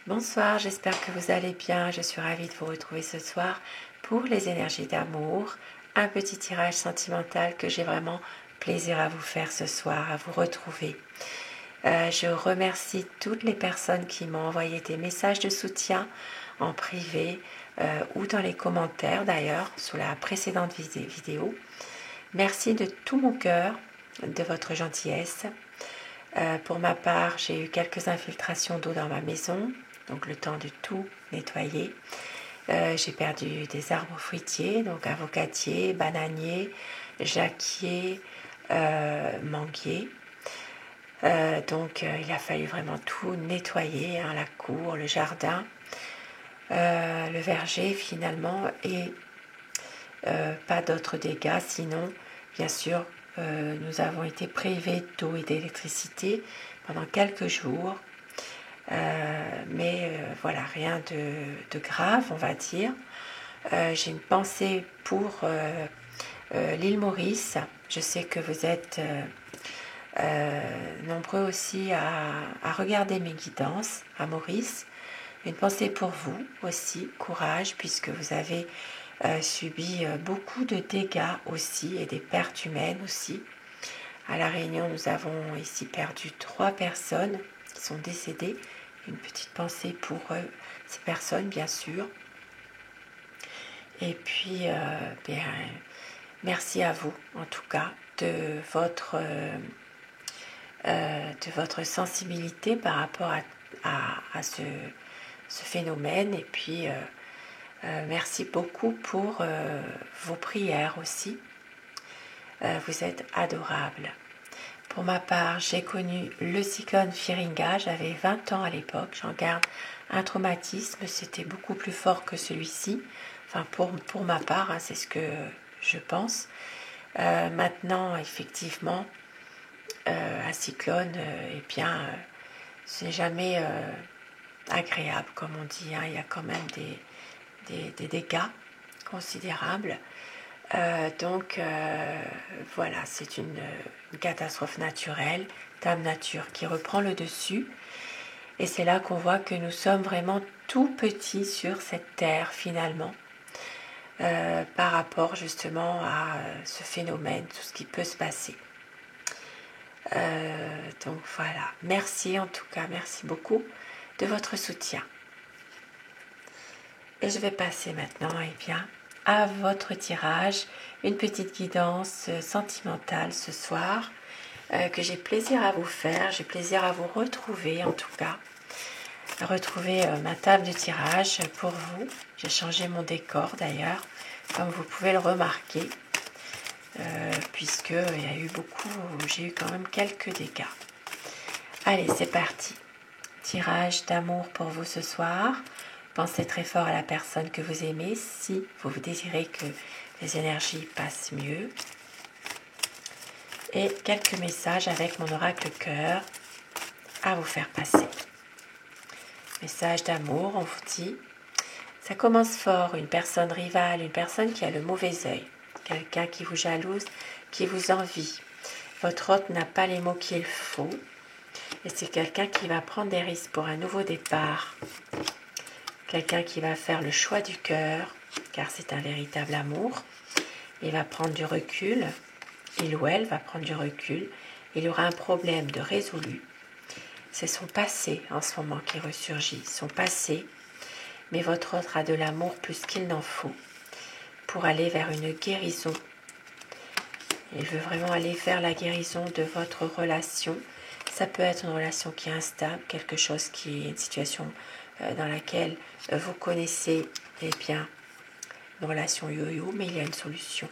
Bonsoir, j'espère que vous allez bien. Je suis ravie de vous retrouver ce soir pour les énergies d'amour. Un petit tirage sentimental que j'ai vraiment plaisir à vous faire ce soir, à vous retrouver. Je remercie toutes les personnes qui m'ont envoyé des messages de soutien en privé ou dans les commentaires d'ailleurs sous la précédente vidéo. Merci de tout mon cœur de votre gentillesse. Pour ma part, j'ai eu quelques infiltrations d'eau dans ma maison, donc le temps de tout nettoyer. J'ai perdu des arbres fruitiers, donc avocatiers, bananiers, jacquiers, manguiers. Il a fallu vraiment tout nettoyer, hein, la cour, le jardin, le verger finalement, et pas d'autres dégâts. Sinon, bien sûr, nous avons été privés d'eau et d'électricité pendant quelques jours. Voilà, rien de grave, on va dire. J'ai une pensée pour l'île Maurice. Je sais que vous êtes nombreux aussi à regarder mes guidances à Maurice. Une pensée pour vous aussi, courage, puisque vous avez subi beaucoup de dégâts aussi et des pertes humaines aussi. À La Réunion, nous avons ici perdu 3 personnes qui sont décédées. Une petite pensée pour ces personnes, bien sûr. Et puis, merci à vous, en tout cas, de votre sensibilité par rapport à ce phénomène. Et puis, merci beaucoup pour vos prières aussi. Vous êtes adorables. Pour ma part, j'ai connu le cyclone Firinga, j'avais 20 ans à l'époque, j'en garde un traumatisme, c'était beaucoup plus fort que celui-ci, enfin pour ma part, hein, c'est ce que je pense. Maintenant, effectivement, un cyclone, ce n'est jamais agréable, comme on dit, hein, il y a quand même des dégâts considérables. Voilà, c'est une catastrophe naturelle, Dame Nature qui reprend le dessus. Et c'est là qu'on voit que nous sommes vraiment tout petits sur cette terre finalement, par rapport justement à ce phénomène, tout ce qui peut se passer. Donc voilà, merci en tout cas, merci beaucoup de votre soutien. Et je vais passer maintenant, à votre tirage, une petite guidance sentimentale ce soir que j'ai plaisir à vous faire, j'ai plaisir à vous retrouver en tout cas, à retrouver ma table de tirage pour vous. J'ai changé mon décor d'ailleurs, comme vous pouvez le remarquer, puisque j'ai eu quand même quelques dégâts. Allez, c'est parti. Tirage d'amour pour vous ce soir. Pensez très fort à la personne que vous aimez si vous désirez que les énergies passent mieux. Et quelques messages avec mon oracle cœur à vous faire passer. Message d'amour, on vous dit, ça commence fort, une personne rivale, une personne qui a le mauvais œil, quelqu'un qui vous jalouse, qui vous envie. Votre hôte n'a pas les mots qu'il faut et c'est quelqu'un qui va prendre des risques pour un nouveau départ. Quelqu'un qui va faire le choix du cœur, car c'est un véritable amour. Il va prendre du recul, il ou elle va prendre du recul. Il y aura un problème de résolu. C'est son passé en ce moment qui ressurgit, son passé. Mais votre autre a de l'amour plus qu'il n'en faut pour aller vers une guérison. Il veut vraiment aller vers la guérison de votre relation. Ça peut être une relation qui est instable, quelque chose qui est une situation dans laquelle vous connaissez une relation yo-yo, mais il y a une solution.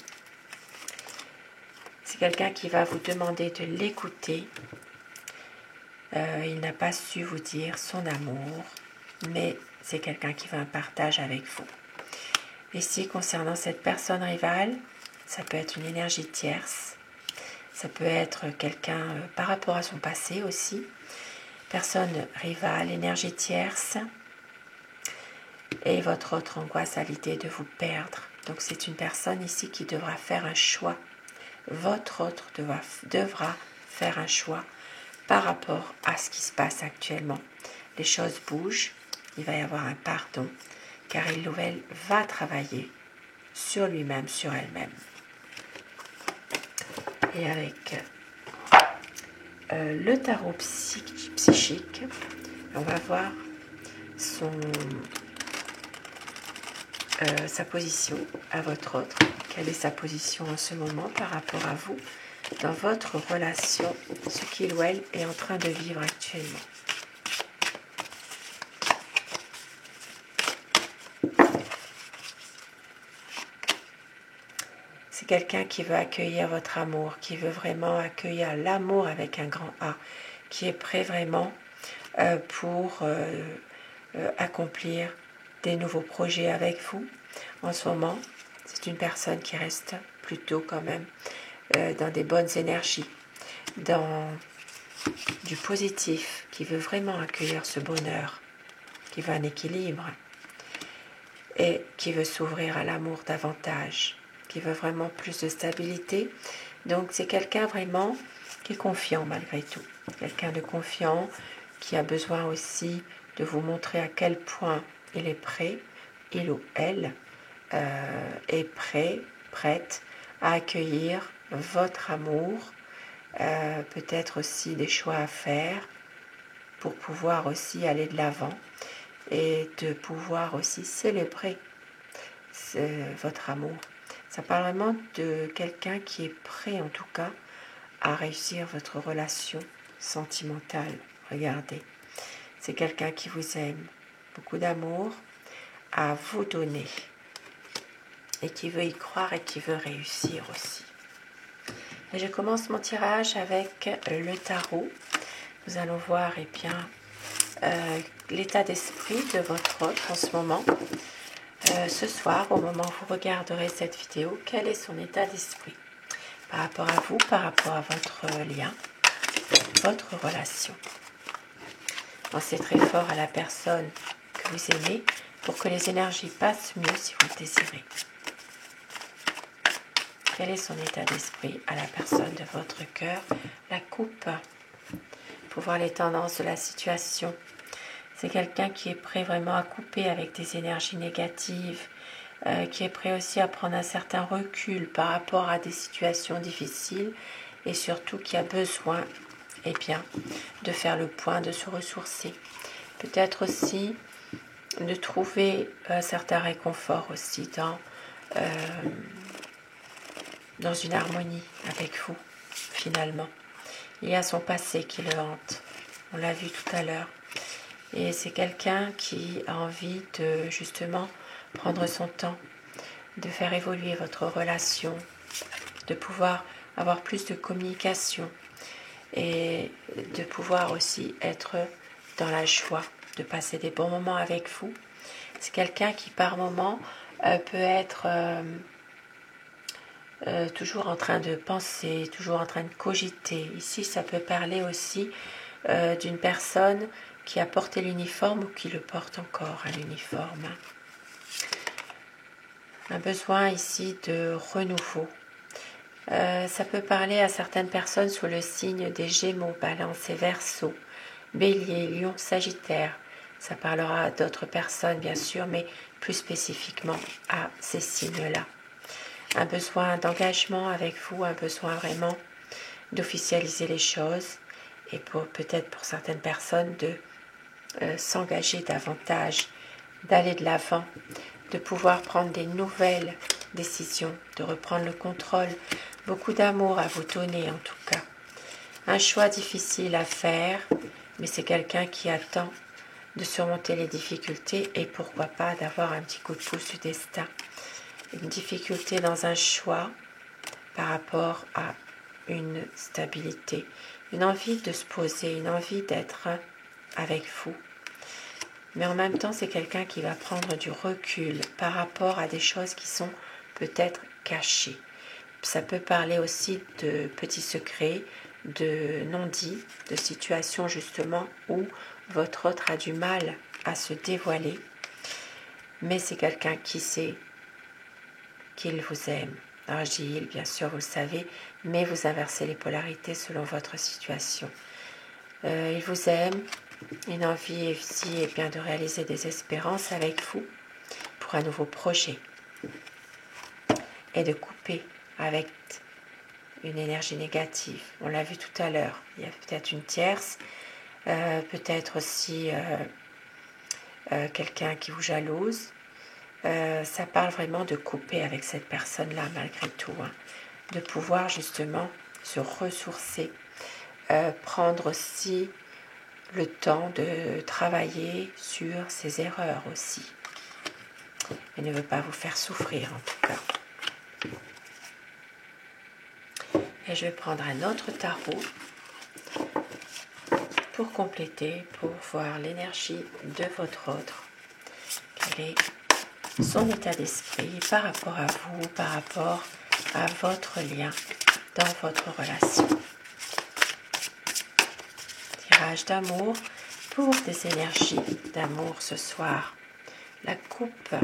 C'est quelqu'un qui va vous demander de l'écouter. Il n'a pas su vous dire son amour, mais c'est quelqu'un qui veut un partage avec vous. Ici, concernant cette personne rivale, ça peut être une énergie tierce, ça peut être quelqu'un par rapport à son passé aussi. Personne rivale, énergie tierce, et votre autre angoisse à l'idée de vous perdre. Donc c'est une personne ici qui devra faire un choix. Votre autre devra faire un choix par rapport à ce qui se passe actuellement. Les choses bougent, il va y avoir un pardon, car il ou elle va travailler sur lui-même, sur elle-même. Et avec le tarot psychique, on va voir sa position à votre autre. Quelle est sa position en ce moment par rapport à vous dans votre relation, ce qu'il ou elle est en train de vivre actuellement. C'est quelqu'un qui veut accueillir votre amour, qui veut vraiment accueillir l'amour avec un grand A, qui est prêt vraiment pour accomplir des nouveaux projets avec vous. En ce moment, c'est une personne qui reste plutôt quand même dans des bonnes énergies, dans du positif, qui veut vraiment accueillir ce bonheur, qui veut un équilibre et qui veut s'ouvrir à l'amour davantage, qui veut vraiment plus de stabilité. Donc c'est quelqu'un vraiment qui est confiant malgré tout, quelqu'un de confiant qui a besoin aussi de vous montrer à quel point il est prêt, il ou elle est prête à accueillir votre amour, peut-être aussi des choix à faire pour pouvoir aussi aller de l'avant et de pouvoir aussi célébrer votre amour. Ça parle vraiment de quelqu'un qui est prêt en tout cas à réussir votre relation sentimentale. Regardez, c'est quelqu'un qui vous aime, beaucoup d'amour à vous donner et qui veut y croire et qui veut réussir aussi. Et je commence mon tirage avec le tarot. Nous allons voir l'état d'esprit de votre autre en ce moment. Ce soir, au moment où vous regarderez cette vidéo, quel est son état d'esprit par rapport à vous, par rapport à votre lien, votre relation. Pensez très fort à la personne que vous aimez pour que les énergies passent mieux si vous le désirez. Quel est son état d'esprit à la personne de votre cœur? La coupe, pour voir les tendances de la situation. C'est quelqu'un qui est prêt vraiment à couper avec des énergies négatives, qui est prêt aussi à prendre un certain recul par rapport à des situations difficiles et surtout qui a besoin de faire le point, de se ressourcer. Peut-être aussi de trouver un certain réconfort aussi dans une harmonie avec vous, finalement. Il y a son passé qui le hante, on l'a vu tout à l'heure. Et c'est quelqu'un qui a envie de justement prendre son temps, de faire évoluer votre relation, de pouvoir avoir plus de communication et de pouvoir aussi être dans la joie, de passer des bons moments avec vous. C'est quelqu'un qui par moment peut être toujours en train de penser, toujours en train de cogiter. Ici, ça peut parler aussi d'une personne qui a porté l'uniforme ou qui le porte encore, à l'uniforme. Un besoin ici de renouveau. Ça peut parler à certaines personnes sous le signe des Gémeaux, Balance et Verseau, Bélier, Lion, Sagittaire. Ça parlera à d'autres personnes bien sûr, mais plus spécifiquement à ces signes-là. Un besoin d'engagement avec vous, un besoin vraiment d'officialiser les choses et peut-être pour certaines personnes de s'engager davantage, d'aller de l'avant, de pouvoir prendre des nouvelles décisions, de reprendre le contrôle. Beaucoup d'amour à vous donner en tout cas. Un choix difficile à faire, mais c'est quelqu'un qui attend de surmonter les difficultés et pourquoi pas d'avoir un petit coup de pouce du destin. Une difficulté dans un choix par rapport à une stabilité, une envie de se poser, une envie d'être avec vous. Mais en même temps, c'est quelqu'un qui va prendre du recul par rapport à des choses qui sont peut-être cachées. Ça peut parler aussi de petits secrets, de non-dits, de situations justement où votre autre a du mal à se dévoiler. Mais c'est quelqu'un qui sait qu'il vous aime. Alors je dis il, bien sûr, vous le savez, mais vous inversez les polarités selon votre situation. Il vous aime, Une envie aussi bien de réaliser des espérances avec vous pour un nouveau projet et de couper avec une énergie négative. On l'a vu tout à l'heure, il y a peut-être une tierce, peut-être aussi quelqu'un qui vous jalouse. Ça parle vraiment de couper avec cette personne-là malgré tout, hein, de pouvoir justement se ressourcer, prendre aussi le temps de travailler sur ses erreurs aussi. Et ne veut pas vous faire souffrir en tout cas. Et je vais prendre un autre tarot pour compléter, pour voir l'énergie de votre autre. Quel est son état d'esprit par rapport à vous, par rapport à votre lien dans votre relation. Tirage d'amour pour des énergies d'amour ce soir. La coupe.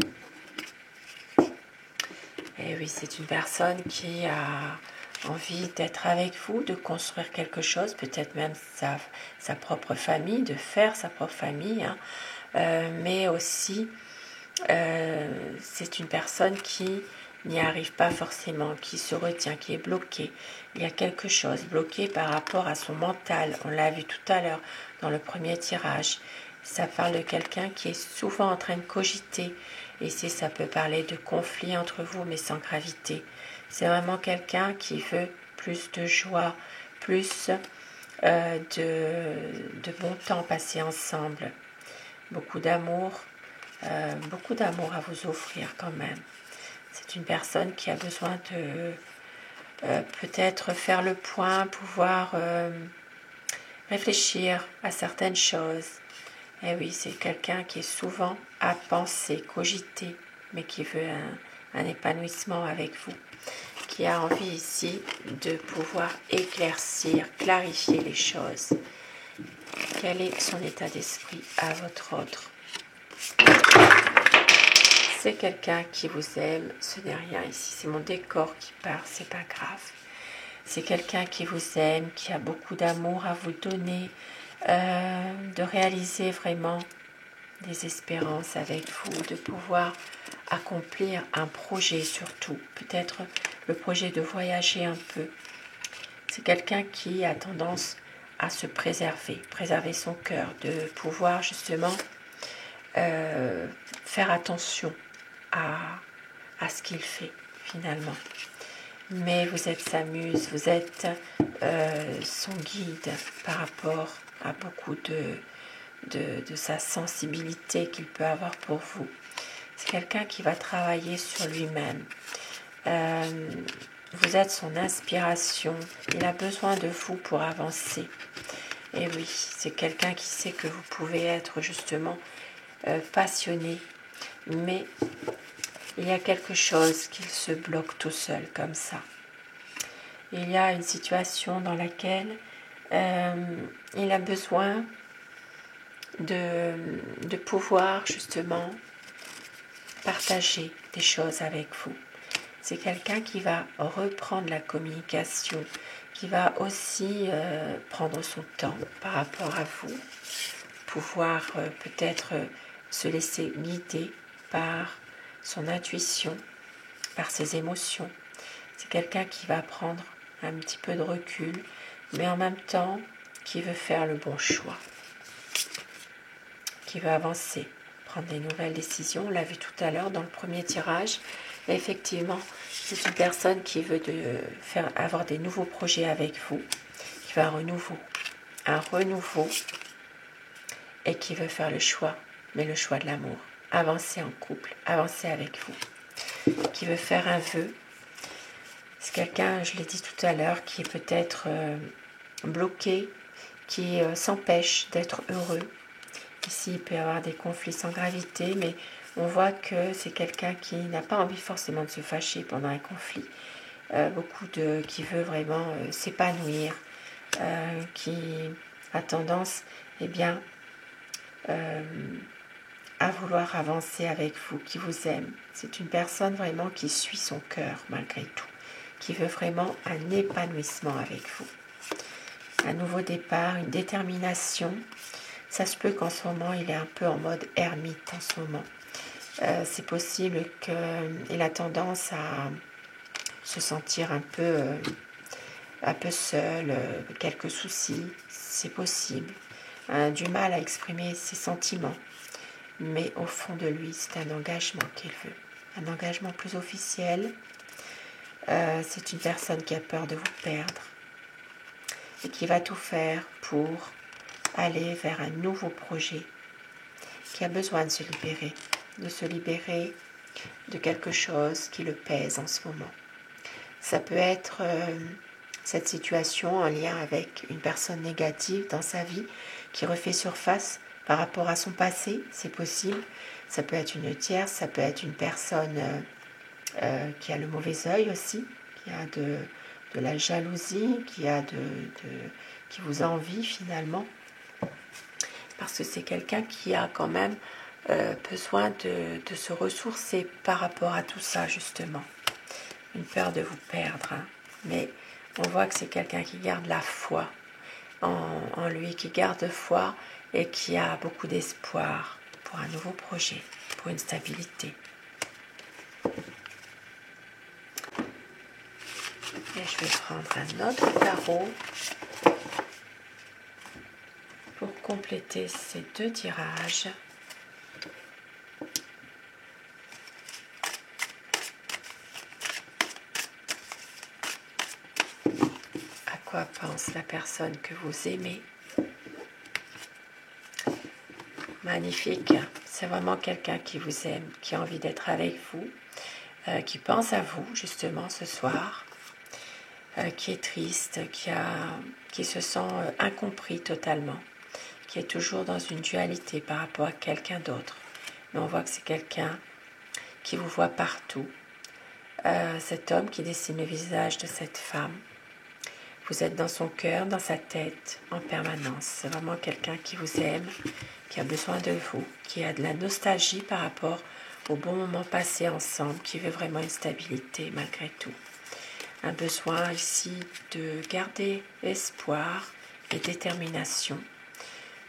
Et oui, c'est une personne qui a envie d'être avec vous, de construire quelque chose, peut-être même sa propre famille, de faire sa propre famille, hein. Mais aussi c'est une personne qui n'y arrive pas forcément, qui se retient, qui est bloquée. Il y a quelque chose bloqué par rapport à son mental. On l'a vu tout à l'heure dans le premier tirage. Ça parle de quelqu'un qui est souvent en train de cogiter. Et ça peut parler de conflit entre vous, mais sans gravité. C'est vraiment quelqu'un qui veut plus de joie, plus de bon temps passé ensemble. Beaucoup d'amour à vous offrir quand même. C'est une personne qui a besoin de peut-être faire le point, pouvoir réfléchir à certaines choses. Et oui, c'est quelqu'un qui est souvent à penser, cogiter, mais qui veut un épanouissement avec vous, qui a envie ici de pouvoir éclaircir, clarifier les choses. Quel est son état d'esprit à votre autre? C'est quelqu'un qui vous aime, ce n'est rien ici, c'est mon décor qui part, c'est pas grave. C'est quelqu'un qui vous aime, qui a beaucoup d'amour à vous donner, de réaliser vraiment des espérances avec vous, de pouvoir accomplir un projet surtout, peut-être le projet de voyager un peu. C'est quelqu'un qui a tendance à se préserver son cœur, de pouvoir justement faire attention à ce qu'il fait finalement. Mais vous êtes sa muse, vous êtes son guide par rapport à beaucoup de sa sensibilité qu'il peut avoir pour vous. C'est quelqu'un qui va travailler sur lui-même. Vous êtes son inspiration. Il a besoin de vous pour avancer. Et oui, c'est quelqu'un qui sait que vous pouvez être justement passionné, mais il y a quelque chose qui se bloque tout seul comme ça. Il y a une situation dans laquelle il a besoin de pouvoir justement partager des choses avec vous. C'est quelqu'un qui va reprendre la communication, qui va aussi prendre son temps par rapport à vous, pouvoir peut-être se laisser guider par son intuition, par ses émotions. C'est quelqu'un qui va prendre un petit peu de recul, mais en même temps qui veut faire le bon choix, qui veut avancer, prendre des nouvelles décisions. On l'a vu tout à l'heure dans le premier tirage. Et effectivement, c'est une personne qui veut avoir des nouveaux projets avec vous, qui veut un renouveau, et qui veut faire le choix, mais le choix de l'amour. Avancer en couple, avancer avec vous, qui veut faire un vœu. C'est quelqu'un, je l'ai dit tout à l'heure, qui est peut-être bloqué, qui s'empêche d'être heureux. Ici, il peut y avoir des conflits sans gravité, mais on voit que c'est quelqu'un qui n'a pas envie forcément de se fâcher pendant un conflit. Qui veut vraiment s'épanouir, qui a tendance, à vouloir avancer avec vous, qui vous aime. C'est une personne vraiment qui suit son cœur malgré tout, qui veut vraiment un épanouissement avec vous. Un nouveau départ, une détermination Ça se peut qu'en ce moment, il est un peu en mode ermite en ce moment. C'est possible qu'il a tendance à se sentir un peu seul, quelques soucis, c'est possible. Du mal à exprimer ses sentiments. Mais au fond de lui, c'est un engagement qu'il veut. Un engagement plus officiel. C'est une personne qui a peur de vous perdre et qui va tout faire pour aller vers un nouveau projet, qui a besoin de se libérer de quelque chose qui le pèse en ce moment. Ça peut être cette situation en lien avec une personne négative dans sa vie qui refait surface par rapport à son passé, c'est possible. Ça peut être une tierce, ça peut être une personne qui a le mauvais œil aussi, qui a de la jalousie, qui vous envie finalement. Parce que c'est quelqu'un qui a quand même besoin de se ressourcer par rapport à tout ça justement. Une peur de vous perdre, hein. Mais on voit que c'est quelqu'un qui garde la foi en lui, qui garde foi et qui a beaucoup d'espoir pour un nouveau projet, pour une stabilité. Et je vais prendre un autre tarot pour compléter ces deux tirages. À quoi pense la personne que vous aimez? Magnifique, c'est vraiment quelqu'un qui vous aime, qui a envie d'être avec vous, qui pense à vous justement ce soir, qui est triste, qui se sent incompris totalement, qui est toujours dans une dualité par rapport à quelqu'un d'autre. Mais on voit que c'est quelqu'un qui vous voit partout. Cet homme qui dessine le visage de cette femme. Vous êtes dans son cœur, dans sa tête, en permanence. C'est vraiment quelqu'un qui vous aime, qui a besoin de vous, qui a de la nostalgie par rapport au bon moment passé ensemble, qui veut vraiment une stabilité malgré tout. Un besoin ici de garder espoir et détermination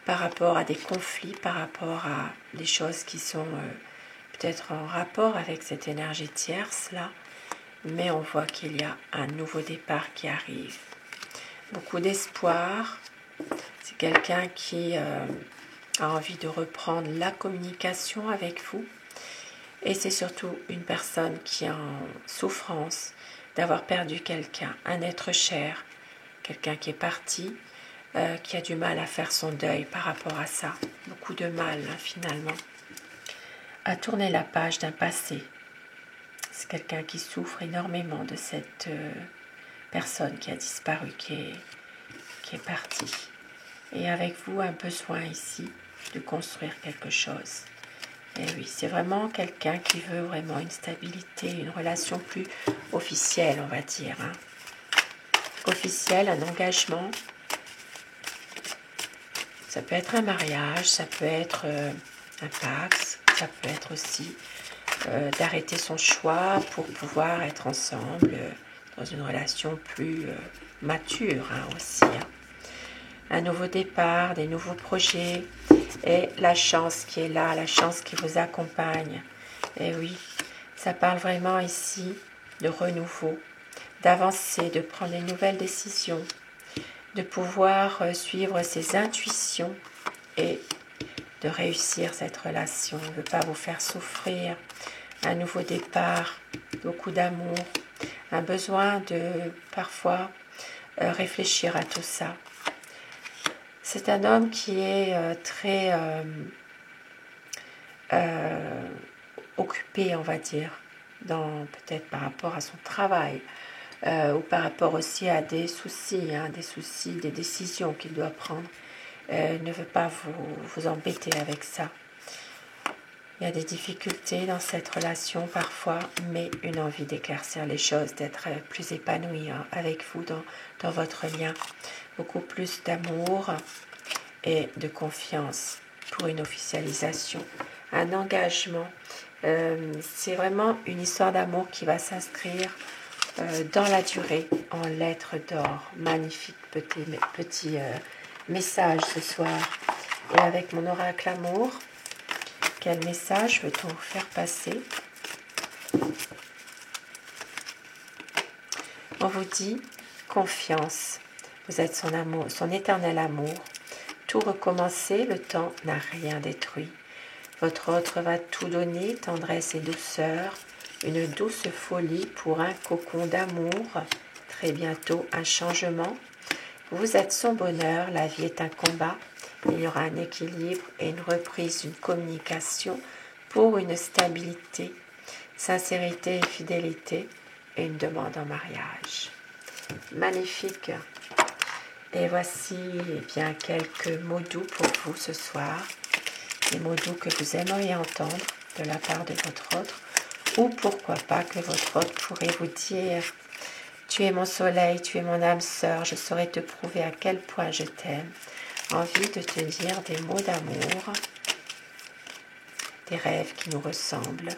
par rapport à des conflits, par rapport à des choses qui sont peut-être en rapport avec cette énergie tierce là, mais on voit qu'il y a un nouveau départ qui arrive. Beaucoup d'espoir. C'est quelqu'un qui a envie de reprendre la communication avec vous. Et c'est surtout une personne qui est en souffrance d'avoir perdu quelqu'un, un être cher, quelqu'un qui est parti, qui a du mal à faire son deuil par rapport à ça. Beaucoup de mal, hein, finalement. À tourner la page d'un passé. C'est quelqu'un qui souffre énormément de cette personne qui a disparu, qui est partie. Et avec vous, un besoin ici de construire quelque chose. Et oui, c'est vraiment quelqu'un qui veut vraiment une stabilité, une relation plus officielle, on va dire. Hein. Officielle, un engagement. Ça peut être un mariage, ça peut être un pax, ça peut être aussi d'arrêter son choix pour pouvoir être ensemble dans une relation plus mature hein, aussi. Hein. Un nouveau départ, des nouveaux projets et la chance qui est là, la chance qui vous accompagne. Et oui, ça parle vraiment ici de renouveau, d'avancer, de prendre des nouvelles décisions, de pouvoir suivre ses intuitions et de réussir cette relation, de ne pas vous faire souffrir. Un nouveau départ, beaucoup d'amour, un besoin de parfois réfléchir à tout ça. C'est un homme qui est très occupé, on va dire, peut-être par rapport à son travail ou par rapport aussi à des soucis, des décisions qu'il doit prendre. Ne veut pas vous embêter avec ça. Il y a des difficultés dans cette relation parfois, mais une envie d'éclaircir les choses, d'être plus épanoui hein, avec vous dans votre lien. Beaucoup plus d'amour et de confiance pour une officialisation. Un engagement, c'est vraiment une histoire d'amour qui va s'inscrire dans la durée en lettres d'or. Magnifique petit message ce soir. Et avec mon oracle amour, quel message veut-on vous faire passer? On vous dit confiance. Vous êtes son amour, son éternel amour. Tout recommencer, le temps n'a rien détruit. Votre autre va tout donner, tendresse et douceur, une douce folie pour un cocon d'amour. Très bientôt un changement. Vous êtes son bonheur, la vie est un combat. Il y aura un équilibre et une reprise d'une communication pour une stabilité, sincérité et fidélité et une demande en mariage. Magnifique. Et voici bien quelques mots doux pour vous ce soir. Des mots doux que vous aimeriez entendre de la part de votre autre, ou pourquoi pas que votre autre pourrait vous dire: tu es mon soleil, tu es mon âme sœur, je saurais te prouver à quel point je t'aime. Envie de te dire des mots d'amour, des rêves qui nous ressemblent.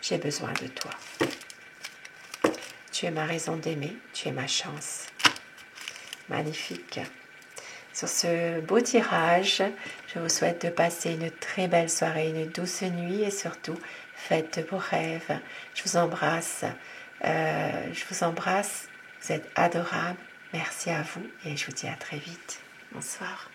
J'ai besoin de toi. Tu es ma raison d'aimer, tu es ma chance. Magnifique. Sur ce beau tirage, je vous souhaite de passer une très belle soirée, une douce nuit et surtout, faites de vos rêves. Je vous embrasse. Vous êtes adorables. Merci à vous et je vous dis à très vite. Bonsoir.